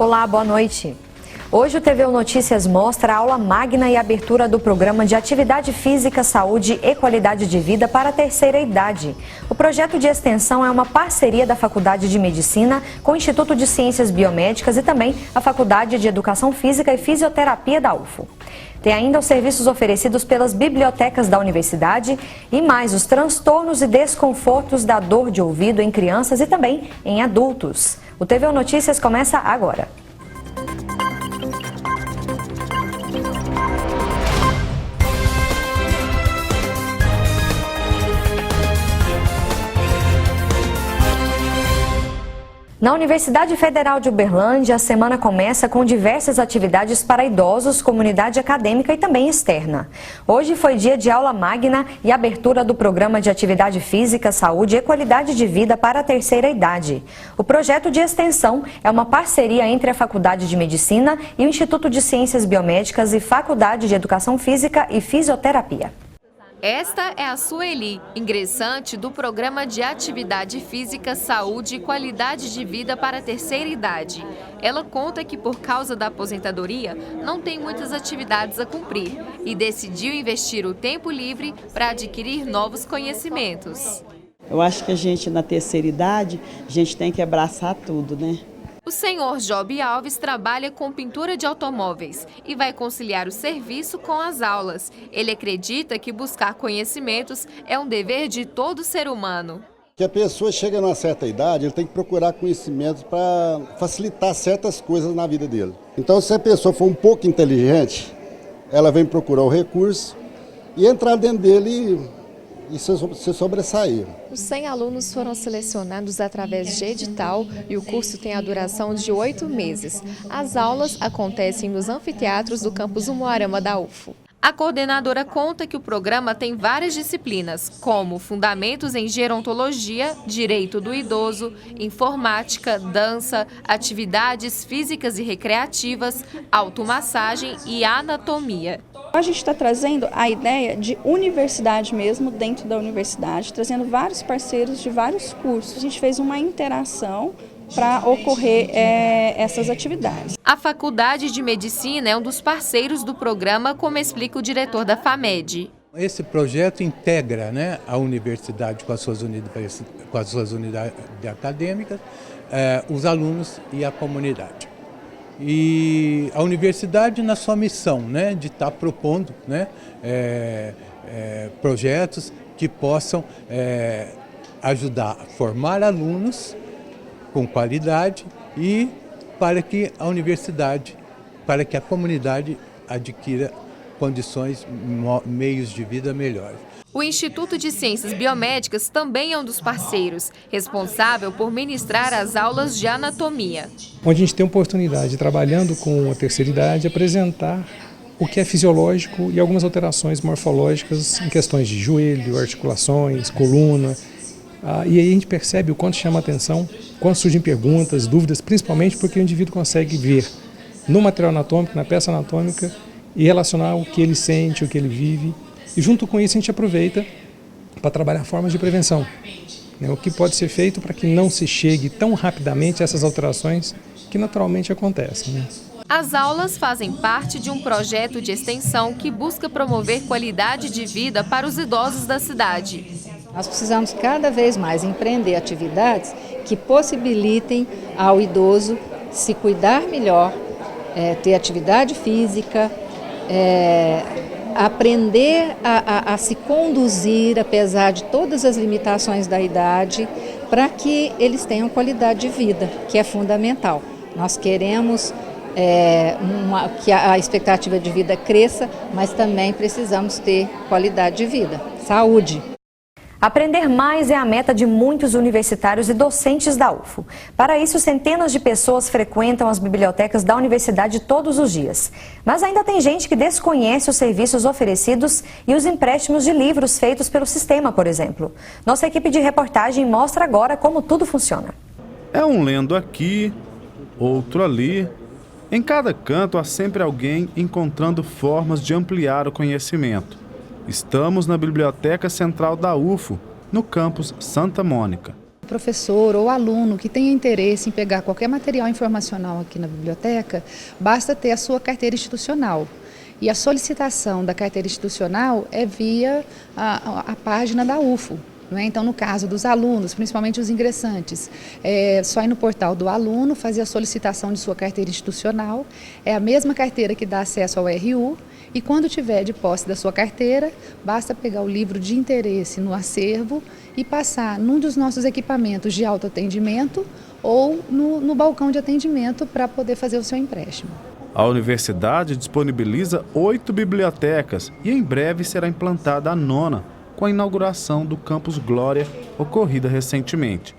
Olá, boa noite. Hoje o TVU Notícias mostra a aula magna e abertura do programa de Atividade Física, Saúde e Qualidade de Vida para a terceira idade. O projeto de extensão é uma parceria da Faculdade de Medicina com o Instituto de Ciências Biomédicas e também a Faculdade de Educação Física e Fisioterapia da UFO. Tem ainda os serviços oferecidos pelas bibliotecas da universidade e mais os transtornos e desconfortos da dor de ouvido em crianças e também em adultos. O TVU Notícias começa agora. Na Universidade Federal de Uberlândia, a semana começa com diversas atividades para idosos, comunidade acadêmica e também externa. Hoje foi dia de aula magna e abertura do programa de Atividade Física, Saúde e Qualidade de Vida para a terceira idade. O projeto de extensão é uma parceria entre a Faculdade de Medicina e o Instituto de Ciências Biomédicas e Faculdade de Educação Física e Fisioterapia. Esta é a Sueli, ingressante do Programa de Atividade Física, Saúde e Qualidade de Vida para a terceira idade. Ela conta que por causa da aposentadoria não tem muitas atividades a cumprir e decidiu investir o tempo livre para adquirir novos conhecimentos. Eu acho que a gente na terceira idade, a gente tem que abraçar tudo, né? O senhor Job Alves trabalha com pintura de automóveis e vai conciliar o serviço com as aulas. Ele acredita que buscar conhecimentos é um dever de todo ser humano. Que a pessoa chega numa certa idade, ele tem que procurar conhecimentos para facilitar certas coisas na vida dele. Então, se a pessoa for um pouco inteligente, ela vem procurar o recurso e entrar dentro dele e se sobressair. Os 100 alunos foram selecionados através de edital e o curso tem a duração de 8 meses. As aulas acontecem nos anfiteatros do campus Umuarama da UFO. A coordenadora conta que o programa tem várias disciplinas, como fundamentos em gerontologia, direito do idoso, informática, dança, atividades físicas e recreativas, automassagem e anatomia. A gente está trazendo a ideia de universidade mesmo, dentro da universidade, trazendo vários parceiros de vários cursos. A gente fez uma interação para ocorrer essas atividades. A Faculdade de Medicina é um dos parceiros do programa, como explica o diretor da FAMED. Esse projeto integra, né, a universidade com as suas unidades acadêmicas, os alunos e a comunidade. E a universidade na sua missão, né, de estar propondo, né, projetos que possam ajudar a formar alunos com qualidade e para que a universidade, para que a comunidade adquira condições, meios de vida melhores. O Instituto de Ciências Biomédicas também é um dos parceiros, responsável por ministrar as aulas de anatomia. Onde a gente tem a oportunidade, trabalhando com a terceira idade, apresentar o que é fisiológico e algumas alterações morfológicas em questões de joelho, articulações, coluna. E aí a gente percebe o quanto chama a atenção, quando surgem perguntas, dúvidas, principalmente porque o indivíduo consegue ver no material anatômico, na peça anatômica, e relacionar o que ele sente, o que ele vive. E junto com isso a gente aproveita para trabalhar formas de prevenção. O que pode ser feito para que não se chegue tão rapidamente a essas alterações que naturalmente acontecem. As aulas fazem parte de um projeto de extensão que busca promover qualidade de vida para os idosos da cidade. Nós precisamos cada vez mais empreender atividades que possibilitem ao idoso se cuidar melhor, ter atividade física, aprender a se conduzir, apesar de todas as limitações da idade, para que eles tenham qualidade de vida, que é fundamental. Nós queremos que a expectativa de vida cresça, mas também precisamos ter qualidade de vida, saúde. Aprender mais é a meta de muitos universitários e docentes da UFO. Para isso, centenas de pessoas frequentam as bibliotecas da universidade todos os dias. Mas ainda tem gente que desconhece os serviços oferecidos e os empréstimos de livros feitos pelo sistema, por exemplo. Nossa equipe de reportagem mostra agora como tudo funciona. É um lendo aqui, outro ali. Em cada canto há sempre alguém encontrando formas de ampliar o conhecimento. Estamos na Biblioteca Central da UFO, no campus Santa Mônica. professor ou aluno que tenha interesse em pegar qualquer material informacional aqui na biblioteca, basta ter a sua carteira institucional. E a solicitação da carteira institucional é via a página da UFO. Então, no caso dos alunos, principalmente os ingressantes, é só ir no portal do aluno, fazer a solicitação de sua carteira institucional. É a mesma carteira que dá acesso ao RU. E quando tiver de posse da sua carteira, basta pegar o livro de interesse no acervo e passar num dos nossos equipamentos de autoatendimento ou no balcão de atendimento para poder fazer o seu empréstimo. A universidade disponibiliza 8 bibliotecas e em breve será implantada a 9ª, com a inauguração do Campus Glória, ocorrida recentemente.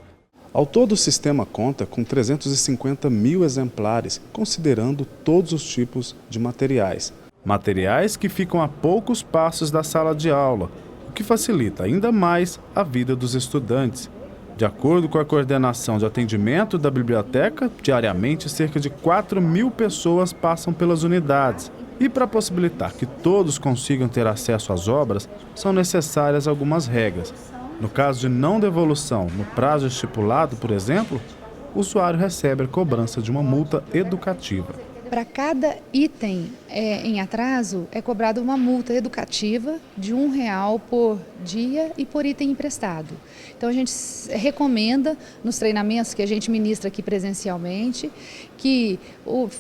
Ao todo, o sistema conta com 350 mil exemplares, considerando todos os tipos de materiais. Materiais que ficam a poucos passos da sala de aula, o que facilita ainda mais a vida dos estudantes. De acordo com a coordenação de atendimento da biblioteca, diariamente cerca de 4.000 pessoas passam pelas unidades. E para possibilitar que todos consigam ter acesso às obras, são necessárias algumas regras. No caso de não devolução no prazo estipulado, por exemplo, o usuário recebe a cobrança de uma multa educativa. Para cada item em atraso, é cobrada uma multa educativa de R$1 por dia e por item emprestado. Então, a gente recomenda, nos treinamentos que a gente ministra aqui presencialmente, que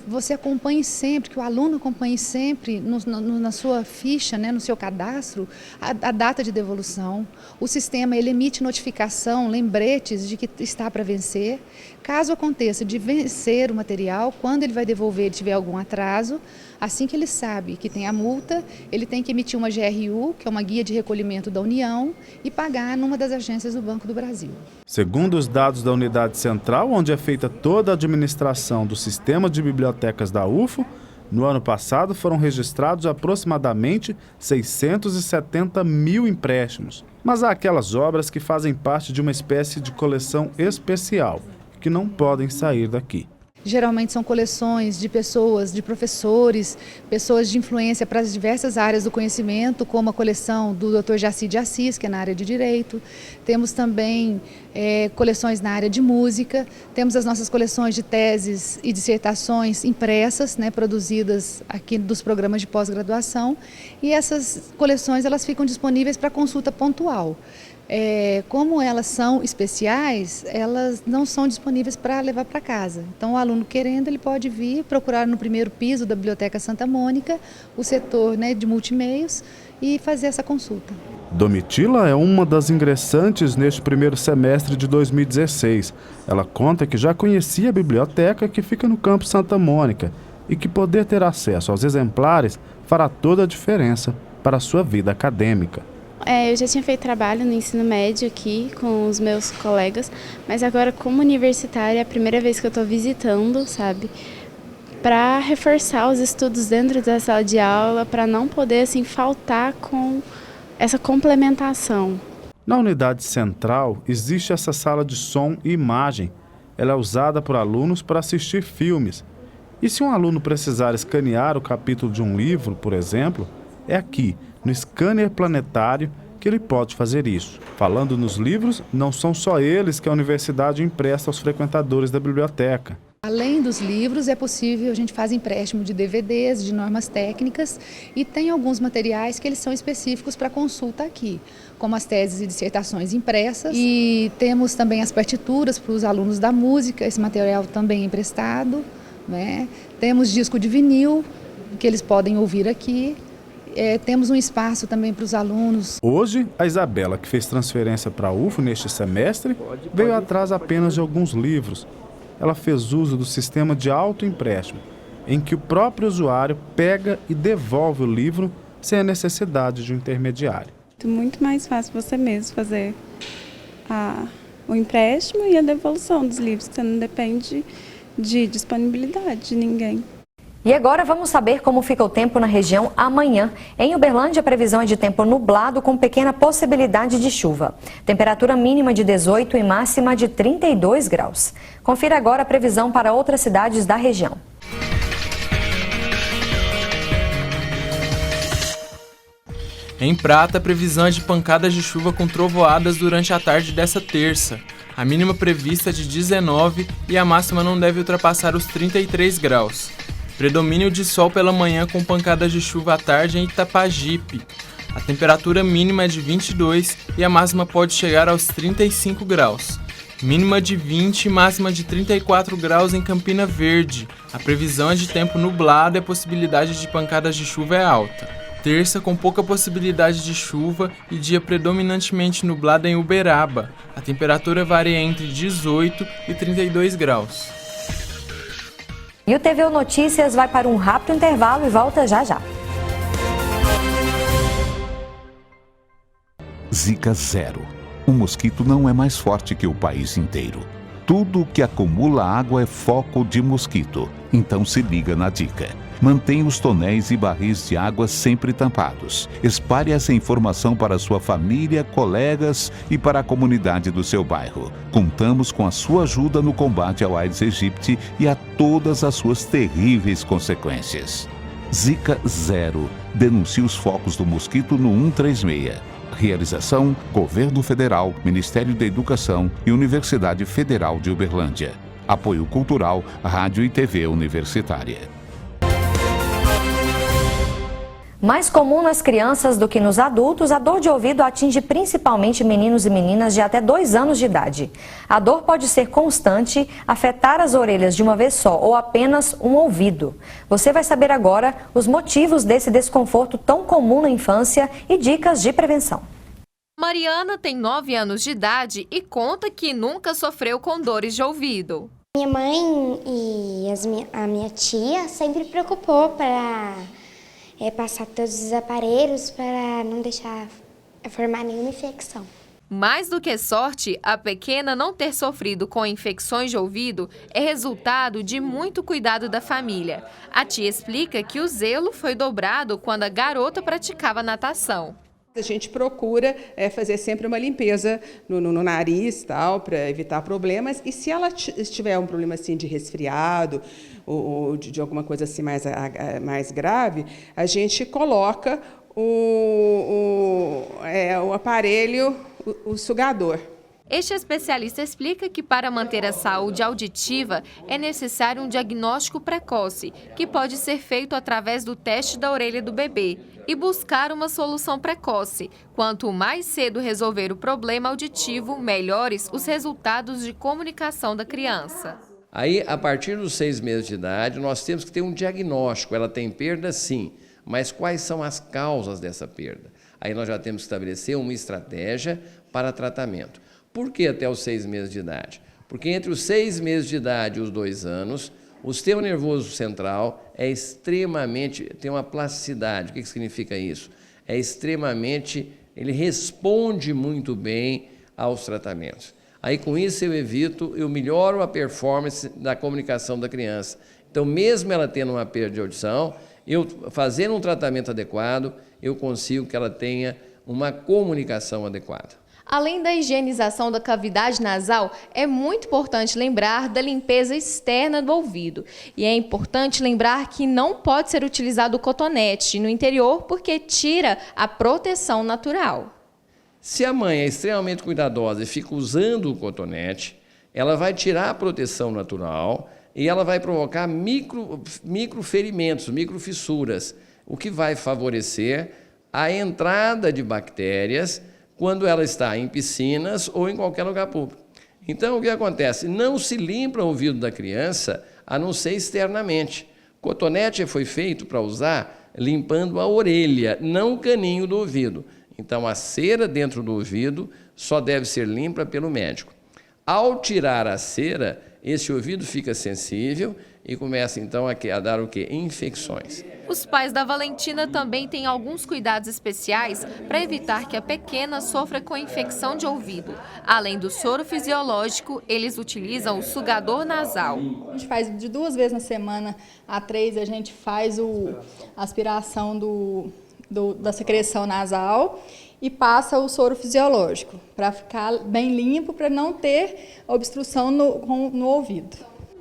você acompanhe sempre, que o aluno acompanhe sempre na sua ficha, no seu cadastro, a data de devolução. O sistema ele emite notificação, lembretes de que está para vencer. Caso aconteça de vencer o material, quando ele vai devolver e tiver algum atraso, assim que ele sabe que tem a multa, ele tem que emitir uma GRU, que é uma guia de recolhimento da União, e pagar numa das agências do Banco do Brasil. Segundo os dados da unidade central, onde é feita toda a administração do sistema de bibliotecas da UFO, no ano passado foram registrados aproximadamente 670 mil empréstimos. Mas há aquelas obras que fazem parte de uma espécie de coleção especial, que não podem sair daqui. Geralmente são coleções de pessoas, de professores, pessoas de influência para as diversas áreas do conhecimento, como a coleção do Dr. Jaci de Assis, que é na área de Direito. Temos também coleções na área de música, temos as nossas coleções de teses e dissertações impressas, produzidas aqui dos programas de pós-graduação, e essas coleções elas ficam disponíveis para consulta pontual. Como elas são especiais, elas não são disponíveis para levar para casa. Então, o aluno querendo, ele pode vir procurar no primeiro piso da Biblioteca Santa Mônica, o setor de multimeios, e fazer essa consulta. Domitila é uma das ingressantes neste primeiro semestre de 2016. Ela conta que já conhecia a biblioteca que fica no Campus Santa Mônica e que poder ter acesso aos exemplares fará toda a diferença para a sua vida acadêmica. Eu já tinha feito trabalho no ensino médio aqui com os meus colegas, mas agora como universitária é a primeira vez que eu estou visitando, para reforçar os estudos dentro da sala de aula, para não poder faltar com essa complementação. Na unidade central existe essa sala de som e imagem. Ela é usada por alunos para assistir filmes. E se um aluno precisar escanear o capítulo de um livro, por exemplo, é aqui, no scanner planetário, que ele pode fazer isso. Falando nos livros, não são só eles que a universidade empresta aos frequentadores da biblioteca. Além dos livros, é possível, a gente faz empréstimo de DVDs, de normas técnicas, e tem alguns materiais que eles são específicos para consulta aqui, como as teses e dissertações impressas, e temos também as partituras para os alunos da música, esse material também é emprestado, Temos disco de vinil, que eles podem ouvir aqui. Temos um espaço também para os alunos. Hoje, a Isabela, que fez transferência para a UFO neste semestre, veio atrás apenas de alguns livros. Ela fez uso do sistema de autoempréstimo, em que o próprio usuário pega e devolve o livro sem a necessidade de um intermediário. É muito mais fácil você mesmo fazer o empréstimo e a devolução dos livros, você não depende de disponibilidade de ninguém. E agora vamos saber como fica o tempo na região amanhã. Em Uberlândia, a previsão é de tempo nublado com pequena possibilidade de chuva. Temperatura mínima de 18 e máxima de 32 graus. Confira agora a previsão para outras cidades da região. Em Prata, a previsão é de pancadas de chuva com trovoadas durante a tarde dessa terça. A mínima prevista é de 19 e a máxima não deve ultrapassar os 33 graus. Predomínio de sol pela manhã com pancadas de chuva à tarde em Itapajipe. A temperatura mínima é de 22 e a máxima pode chegar aos 35 graus. Mínima de 20 e máxima de 34 graus em Campina Verde. A previsão é de tempo nublado e a possibilidade de pancadas de chuva é alta. Terça com pouca possibilidade de chuva e dia predominantemente nublado em Uberaba. A temperatura varia entre 18 e 32 graus. E o TVU Notícias vai para um rápido intervalo e volta já já. Zika zero. O mosquito não é mais forte que o país inteiro. Tudo que acumula água é foco de mosquito. Então se liga na dica. Mantenha os tonéis e barris de água sempre tampados. Espalhe essa informação para sua família, colegas e para a comunidade do seu bairro. Contamos com a sua ajuda no combate ao Aedes aegypti e a todas as suas terríveis consequências. Zika zero. Denuncie os focos do mosquito no 136. Realização: Governo Federal, Ministério da Educação e Universidade Federal de Uberlândia. Apoio Cultural, Rádio e TV Universitária. Mais comum nas crianças do que nos adultos, a dor de ouvido atinge principalmente meninos e meninas de até 2 anos de idade. A dor pode ser constante, afetar as orelhas de uma vez só ou apenas um ouvido. Você vai saber agora os motivos desse desconforto tão comum na infância e dicas de prevenção. Mariana tem 9 anos de idade e conta que nunca sofreu com dores de ouvido. Minha mãe e a minha tia sempre preocupou para passar todos os aparelhos para não deixar formar nenhuma infecção. Mais do que sorte, a pequena não ter sofrido com infecções de ouvido é resultado de muito cuidado da família. A tia explica que o zelo foi dobrado quando a garota praticava natação. A gente procura fazer sempre uma limpeza no nariz, tal, para evitar problemas. E se ela tiver um problema assim de resfriado ou de alguma coisa assim mais grave, a gente coloca o aparelho, o sugador. Este especialista explica que para manter a saúde auditiva é necessário um diagnóstico precoce, que pode ser feito através do teste da orelha do bebê, e buscar uma solução precoce. Quanto mais cedo resolver o problema auditivo, melhores os resultados de comunicação da criança. Aí, a partir dos 6 meses de idade, nós temos que ter um diagnóstico. Ela tem perda, sim, mas quais são as causas dessa perda? Aí nós já temos que estabelecer uma estratégia para tratamento. Por que até os 6 meses de idade? Porque entre os 6 meses de idade e os 2 anos, o sistema nervoso central tem uma plasticidade. O que significa isso? Ele responde muito bem aos tratamentos. Aí com isso eu melhoro a performance da comunicação da criança. Então mesmo ela tendo uma perda de audição, eu fazendo um tratamento adequado, eu consigo que ela tenha uma comunicação adequada. Além da higienização da cavidade nasal, é muito importante lembrar da limpeza externa do ouvido. E é importante lembrar que não pode ser utilizado o cotonete no interior porque tira a proteção natural. Se a mãe é extremamente cuidadosa e fica usando o cotonete, ela vai tirar a proteção natural e ela vai provocar microferimentos, microfissuras, o que vai favorecer a entrada de bactérias quando ela está em piscinas ou em qualquer lugar público. Então, o que acontece? Não se limpa o ouvido da criança, a não ser externamente. Cotonete foi feito para usar limpando a orelha, não o caninho do ouvido. Então, a cera dentro do ouvido só deve ser limpa pelo médico. Ao tirar a cera, esse ouvido fica sensível e começa, então, a dar o quê? Infecções. Os pais da Valentina também têm alguns cuidados especiais para evitar que a pequena sofra com infecção de ouvido. Além do soro fisiológico, eles utilizam o sugador nasal. A gente faz de 2 vezes na semana a 3, a gente faz a aspiração da secreção nasal e passa o soro fisiológico para ficar bem limpo, para não ter obstrução no ouvido.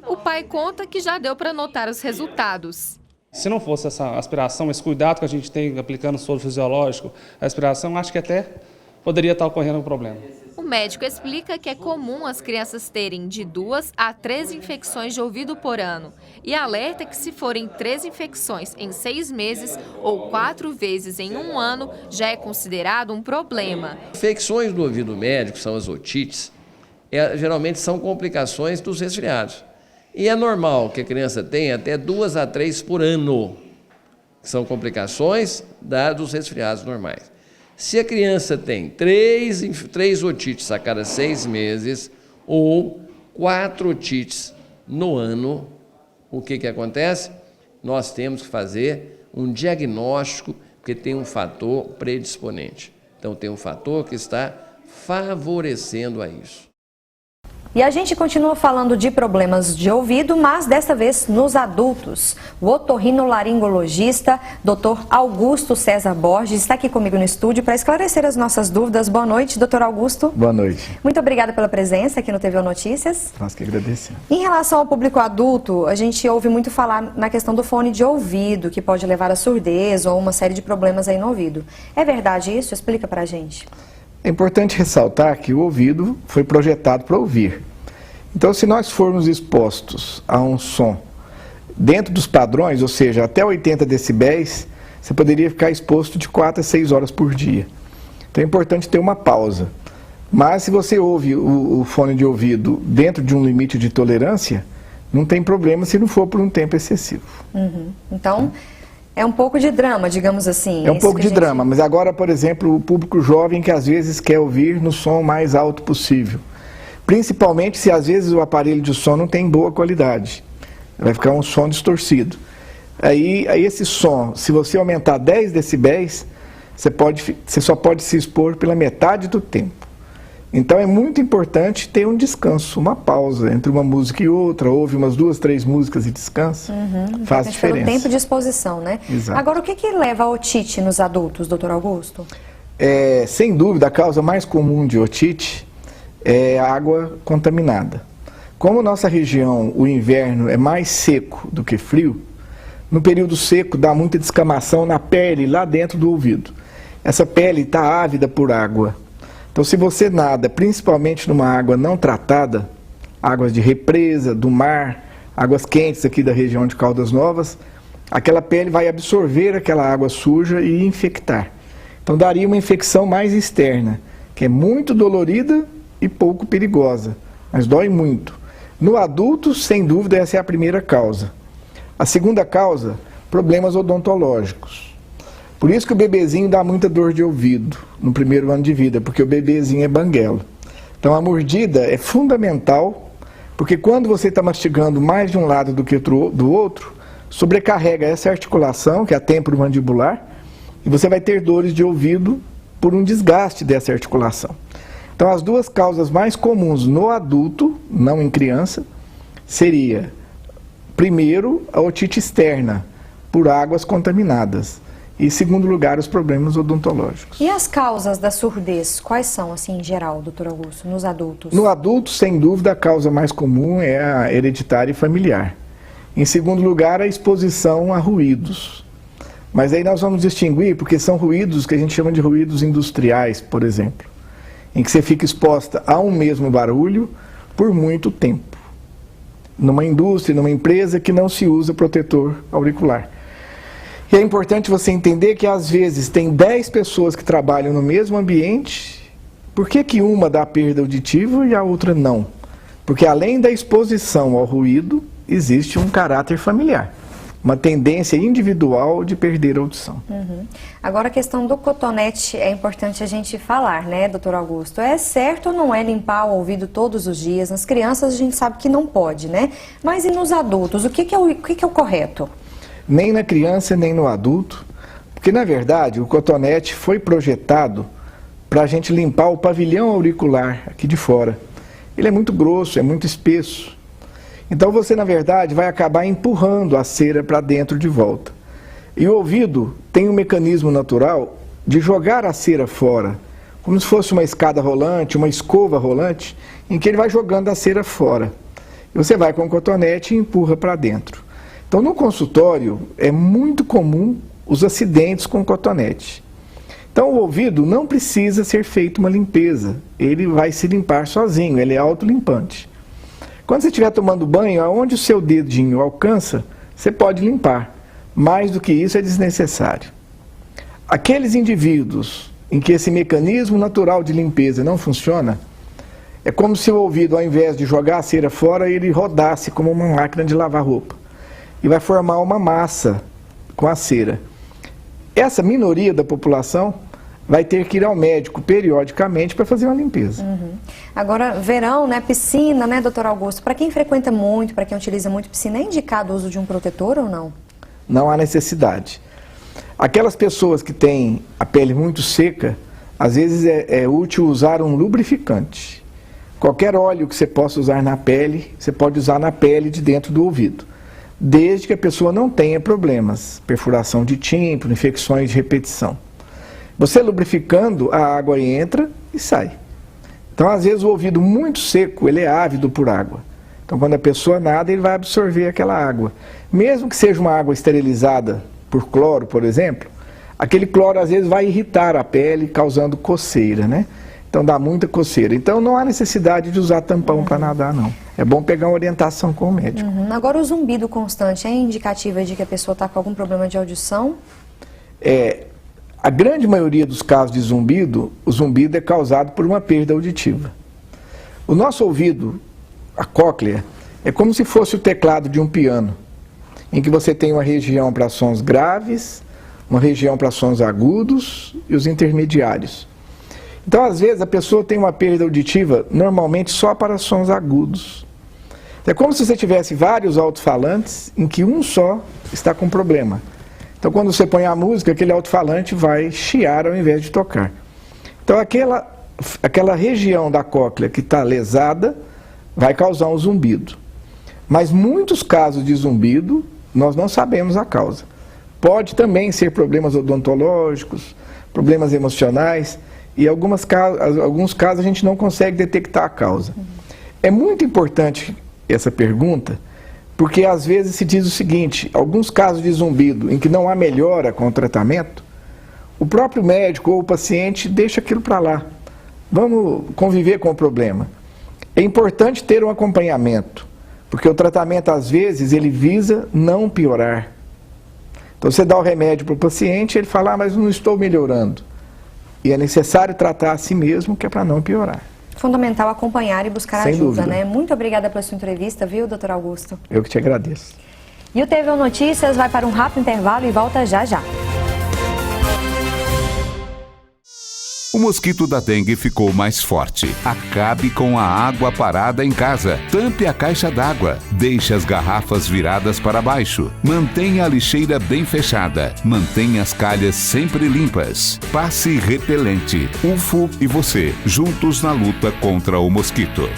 O pai conta que já deu para notar os resultados. Se não fosse essa aspiração, esse cuidado que a gente tem aplicando o soro fisiológico, a aspiração, acho que até poderia estar ocorrendo um problema. O médico explica que é comum as crianças terem de 2 a 3 infecções de ouvido por ano e alerta que se forem 3 infecções em 6 meses ou 4 vezes em um ano, já é considerado um problema. Infecções do ouvido médio, que são as otites, geralmente são complicações dos resfriados. E é normal que a criança tenha até 2 a 3 por ano, que são complicações dos resfriados normais. Se a criança tem 3 otites a cada 6 meses ou 4 otites no ano, o que acontece? Nós temos que fazer um diagnóstico, porque tem um fator predisponente. Então, tem um fator que está favorecendo a isso. E a gente continua falando de problemas de ouvido, mas desta vez nos adultos. O otorrinolaringologista, Dr. Augusto César Borges, está aqui comigo no estúdio para esclarecer as nossas dúvidas. Boa noite, Dr. Augusto. Boa noite. Muito obrigada pela presença aqui no TVO Notícias. Nós que agradecemos. Em relação ao público adulto, a gente ouve muito falar na questão do fone de ouvido, que pode levar à surdez ou uma série de problemas aí no ouvido. É verdade isso? Explica pra gente. É importante ressaltar que o ouvido foi projetado para ouvir. Então, se nós formos expostos a um som dentro dos padrões, ou seja, até 80 decibéis, você poderia ficar exposto de 4 a 6 horas por dia. Então é importante ter uma pausa. Mas se você ouve o fone de ouvido dentro de um limite de tolerância, não tem problema se não for por um tempo excessivo. Então, é um pouco de drama, digamos assim. É um pouco de drama, mas agora, por exemplo, o público jovem que às vezes quer ouvir no som mais alto possível. Principalmente se às vezes o aparelho de som não tem boa qualidade. Vai ficar um som distorcido. Aí esse som, se você aumentar 10 decibéis, você só pode se expor pela metade do tempo. Então é muito importante ter um descanso, uma pausa entre uma música e outra, ouve umas 2, 3 músicas e descansa, faz diferença. Pelo tempo de exposição, né? Exato. Agora, o que leva a otite nos adultos, doutor Augusto? Sem dúvida, a causa mais comum de otite é água contaminada. Como nossa região, o inverno é mais seco do que frio, no período seco dá muita descamação na pele lá dentro do ouvido. Essa pele está ávida por água. Então, se você nada, principalmente numa água não tratada, águas de represa, do mar, águas quentes aqui da região de Caldas Novas, aquela pele vai absorver aquela água suja e infectar. Então, daria uma infecção mais externa, que é muito dolorida e pouco perigosa, mas dói muito. No adulto, sem dúvida, essa é a primeira causa. A segunda causa, problemas odontológicos. Por isso que o bebezinho dá muita dor de ouvido no primeiro ano de vida, porque o bebezinho é banguelo. Então a mordida é fundamental, porque quando você está mastigando mais de um lado do que do outro, sobrecarrega essa articulação, que é a temporomandibular, e você vai ter dores de ouvido por um desgaste dessa articulação. Então as duas causas mais comuns no adulto, não em criança, seria, primeiro, a otite externa, por águas contaminadas. E, em segundo lugar, os problemas odontológicos. E as causas da surdez, quais são, assim, em geral, doutor Augusto, nos adultos? No adulto, sem dúvida, a causa mais comum é a hereditária e familiar. Em segundo lugar, a exposição a ruídos. Mas aí nós vamos distinguir, porque são ruídos que a gente chama de ruídos industriais, por exemplo, em que você fica exposta a um mesmo barulho por muito tempo. Numa indústria, numa empresa que não se usa protetor auricular. E é importante você entender que às vezes tem 10 pessoas que trabalham no mesmo ambiente, por que uma dá perda auditiva e a outra não? Porque além da exposição ao ruído, existe um caráter familiar, uma tendência individual de perder a audição. Agora a questão do cotonete é importante a gente falar, né, doutor Augusto? É certo ou não é limpar o ouvido todos os dias? Nas crianças a gente sabe que não pode, né? Mas e nos adultos? O que é o correto? Nem na criança, nem no adulto, porque na verdade o cotonete foi projetado para a gente limpar o pavilhão auricular aqui de fora. Ele é muito grosso, é muito espesso. Então você na verdade vai acabar empurrando a cera para dentro de volta. E o ouvido tem um mecanismo natural de jogar a cera fora, como se fosse uma escada rolante, uma escova rolante, em que ele vai jogando a cera fora. E você vai com o cotonete e empurra para dentro. Então, no consultório, é muito comum os acidentes com cotonete. Então, Então o ouvido não precisa ser feito uma limpeza, ele vai se limpar sozinho, ele é autolimpante. Quando você estiver tomando banho, aonde o seu dedinho alcança, você pode limpar. Mais do que isso é desnecessário. Aqueles indivíduos em que esse mecanismo natural de limpeza não funciona, é como se o ouvido, ao invés de jogar a cera fora, ele rodasse como uma máquina de lavar roupa. E vai formar uma massa com a cera. Essa minoria da população vai ter que ir ao médico periodicamente para fazer uma limpeza. Agora, verão, né, piscina, né, doutor Augusto? Para quem frequenta muito, para quem utiliza muito piscina, é indicado o uso de um protetor ou não? Não há necessidade. Aquelas pessoas que têm a pele muito seca, às vezes é útil usar um lubrificante. Qualquer óleo que você possa usar na pele, você pode usar na pele de dentro do ouvido, desde que a pessoa não tenha problemas, perfuração de tímpano, infecções de repetição. Você lubrificando, a água entra e sai. Então, às vezes, o ouvido muito seco, ele é ávido por água. Então, quando a pessoa nada, ele vai absorver aquela água. Mesmo que seja uma água esterilizada por cloro, por exemplo, aquele cloro, às vezes, vai irritar a pele, causando coceira, né? Então, dá muita coceira. Então, não há necessidade de usar tampão para nadar, não. É bom pegar uma orientação com o médico. Agora, o zumbido constante é indicativa de que a pessoa está com algum problema de audição? A grande maioria dos casos de zumbido, o zumbido é causado por uma perda auditiva. O nosso ouvido, a cóclea, é como se fosse o teclado de um piano, em que você tem uma região para sons graves, uma região para sons agudos e os intermediários. Então, às vezes, a pessoa tem uma perda auditiva normalmente só para sons agudos. É como se você tivesse vários alto-falantes em que um só está com problema. Então, quando você põe a música, aquele alto-falante vai chiar ao invés de tocar. Então, aquela região da cóclea que está lesada vai causar um zumbido. Mas muitos casos de zumbido, nós não sabemos a causa. Pode também ser problemas odontológicos, problemas emocionais, e alguns casos a gente não consegue detectar a causa. É muito importante essa pergunta, porque às vezes se diz o seguinte: alguns casos de zumbido em que não há melhora com o tratamento, o próprio médico ou o paciente deixa aquilo para lá. Vamos conviver com o problema. É importante ter um acompanhamento, porque o tratamento às vezes ele visa não piorar. Então você dá o remédio para o paciente, ele fala: mas não estou melhorando. E é necessário tratar a si mesmo, que é para não piorar. Fundamental acompanhar e buscar Sem ajuda, dúvida. né? Muito obrigada pela sua entrevista, viu, doutor Augusto? Eu que te agradeço. E o TV Notícias vai para um rápido intervalo e volta já já. O mosquito da dengue ficou mais forte. Acabe com a água parada em casa. Tampe a caixa d'água. Deixe as garrafas viradas para baixo. Mantenha a lixeira bem fechada. Mantenha as calhas sempre limpas. Passe repelente. UFO e você, juntos na luta contra o mosquito.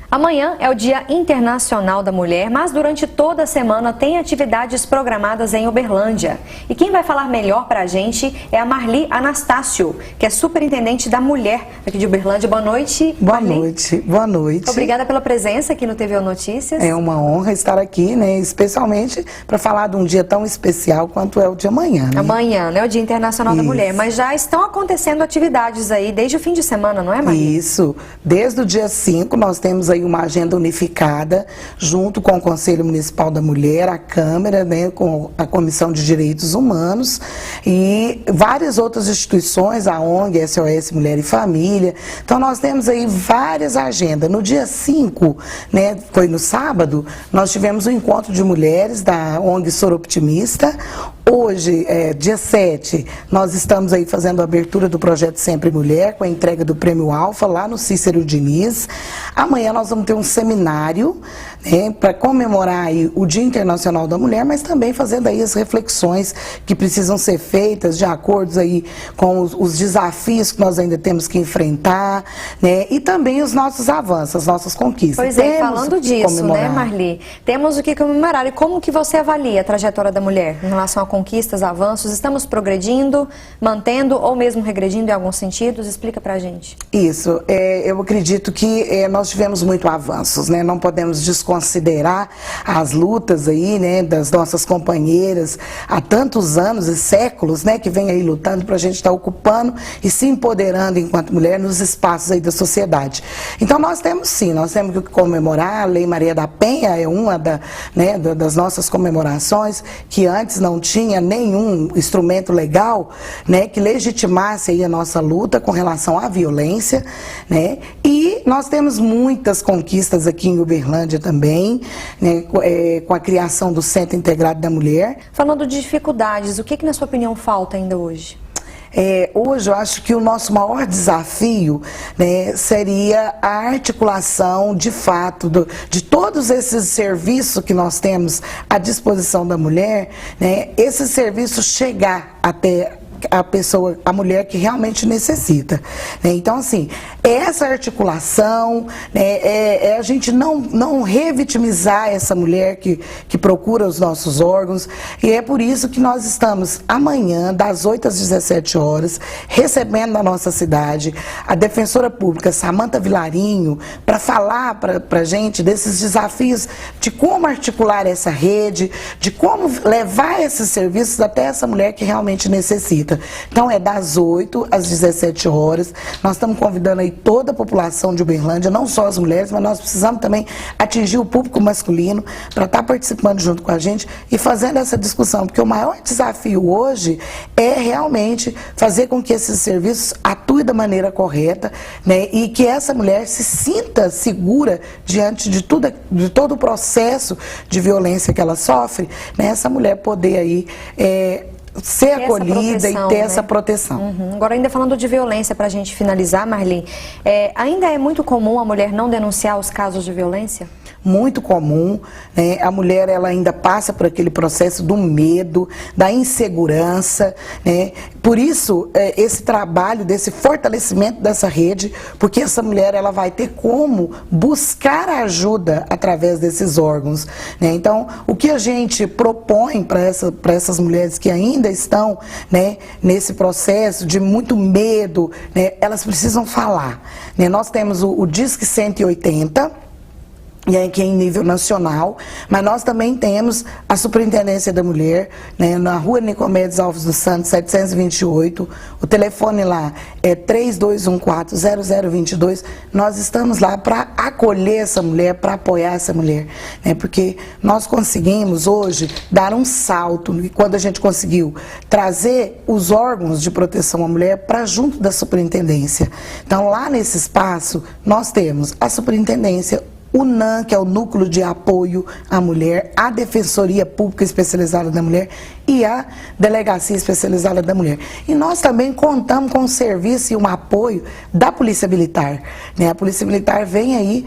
Amanhã é o Dia Internacional da Mulher, mas durante toda a semana tem atividades programadas em Uberlândia. E quem vai falar melhor pra gente é a Marli Anastácio, que é superintendente da mulher aqui de Uberlândia. Boa noite, Boa Marli. noite, boa noite. Obrigada pela presença aqui no TV Notícias. É uma honra estar aqui, né? Especialmente para falar de um dia tão especial quanto é o de amanhã, né? Amanhã, né? O Dia Internacional da Isso. Mulher. Mas já estão acontecendo atividades aí desde o fim de semana, não é, Marli? Isso. Desde o dia 5 nós temos aí uma agenda unificada, junto com o Conselho Municipal da Mulher, a Câmara, né, com a Comissão de Direitos Humanos e várias outras instituições, a ONG, SOS Mulher e Família. Então nós temos aí várias agendas. No dia 5, né, foi no sábado, nós tivemos um encontro de mulheres da ONG Soro Optimista. Hoje, dia 7, nós estamos aí fazendo a abertura do projeto Sempre Mulher, com a entrega do Prêmio Alfa, lá no Cícero Diniz. Amanhã nós vamos ter um seminário, né, para comemorar aí o Dia Internacional da Mulher, mas também fazendo aí as reflexões que precisam ser feitas de acordo aí com os desafios que nós ainda temos que enfrentar, né, e também os nossos avanços, as nossas conquistas. Pois é, Temos falando o que disso, comemorar. né, Marli? Temos o que comemorar. E como que você avalia a trajetória da mulher em relação à conquistas, avanços, estamos progredindo, mantendo ou mesmo regredindo em alguns sentidos? Explica pra gente. Isso, eu acredito que nós tivemos muito avanços, né? Não podemos desconsiderar as lutas aí, né, das nossas companheiras há tantos anos e séculos, né, que vem aí lutando para a gente estar ocupando e se empoderando enquanto mulher nos espaços aí da sociedade. Então nós temos sim, nós temos que comemorar. A Lei Maria da Penha é uma das nossas comemorações, que antes não tinha nenhum instrumento legal, né, que legitimasse aí a nossa luta com relação à violência, né, e nós temos muitas conquistas aqui em Uberlândia também, né, com a criação do Centro Integrado da Mulher. Falando de dificuldades, o que na sua opinião falta ainda hoje? Hoje eu acho que o nosso maior desafio, né, seria a articulação de fato de todos esses serviços que nós temos à disposição da mulher, né, esse serviço chegar até a mulher que realmente necessita, né? Então, assim, essa articulação, né, a gente não revitimizar essa mulher que procura os nossos órgãos, e é por isso que nós estamos amanhã, das 8 às 17 horas, recebendo na nossa cidade a defensora pública Samanta Vilarinho, para falar para a gente desses desafios de como articular essa rede, de como levar esses serviços até essa mulher que realmente necessita. Então é das 8 às 17 horas, nós estamos convidando aí toda a população de Uberlândia, não só as mulheres, mas nós precisamos também atingir o público masculino para estar participando junto com a gente e fazendo essa discussão, porque o maior desafio hoje é realmente fazer com que esses serviços atuem da maneira correta, né, e que essa mulher se sinta segura diante de todo o processo de violência que ela sofre, né, essa mulher poder aí ser acolhida e ter essa proteção. Agora, ainda falando de violência, para a gente finalizar, Marli, ainda é muito comum a mulher não denunciar os casos de violência? Muito comum, né? A mulher ela ainda passa por aquele processo do medo, da insegurança, né? Por isso, esse trabalho, desse fortalecimento dessa rede, porque essa mulher ela vai ter como buscar ajuda através desses órgãos, né? Então, o que a gente propõe para essas mulheres que ainda estão, né, nesse processo de muito medo, né, elas precisam falar, né? Nós temos o Disque 180, e aqui em nível nacional, mas nós também temos a Superintendência da Mulher, né, na Rua Nicomedes Alves dos Santos, 728, o telefone lá é 3214-0022, nós estamos lá para acolher essa mulher, para apoiar essa mulher, né, porque nós conseguimos hoje dar um salto, quando a gente conseguiu trazer os órgãos de proteção à mulher para junto da Superintendência. Então lá nesse espaço nós temos a Superintendência, o NAM, que é o Núcleo de Apoio à Mulher, a Defensoria Pública Especializada da Mulher e a Delegacia Especializada da Mulher. E nós também contamos com o serviço e um apoio da Polícia Militar, né? A Polícia Militar vem aí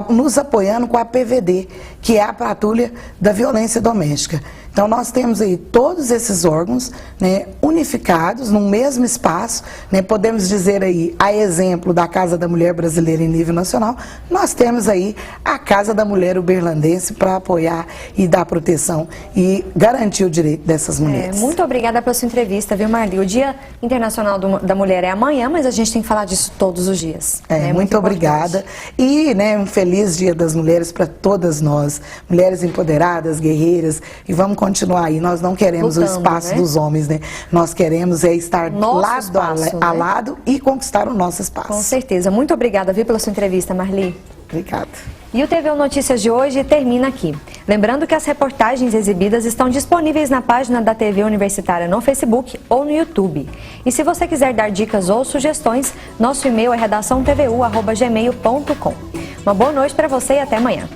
nos apoiando com a PVD, que é a Patrulha da Violência Doméstica. Então nós temos aí todos esses órgãos, né, unificados num mesmo espaço, né, podemos dizer aí, a exemplo da Casa da Mulher Brasileira em nível nacional, nós temos aí a Casa da Mulher Uberlandense para apoiar e dar proteção e garantir o direito dessas mulheres. Muito obrigada pela sua entrevista, viu, Marli? O Dia Internacional da Mulher é amanhã, mas a gente tem que falar disso todos os dias. Muito obrigada. E, né, um feliz Dia das Mulheres para todas nós, mulheres empoderadas, guerreiras, e vamos continuar aí. Nós não queremos lutando, o espaço, né, dos homens, né? Nós queremos estar lado a lado e conquistar o nosso espaço. Com certeza. Muito obrigada, viu, pela sua entrevista, Marli. Obrigada. E o TVU Notícias de hoje termina aqui. Lembrando que as reportagens exibidas estão disponíveis na página da TV Universitária no Facebook ou no YouTube. E se você quiser dar dicas ou sugestões, nosso e-mail é redaçãotvu@gmail.com. Uma boa noite para você e até amanhã.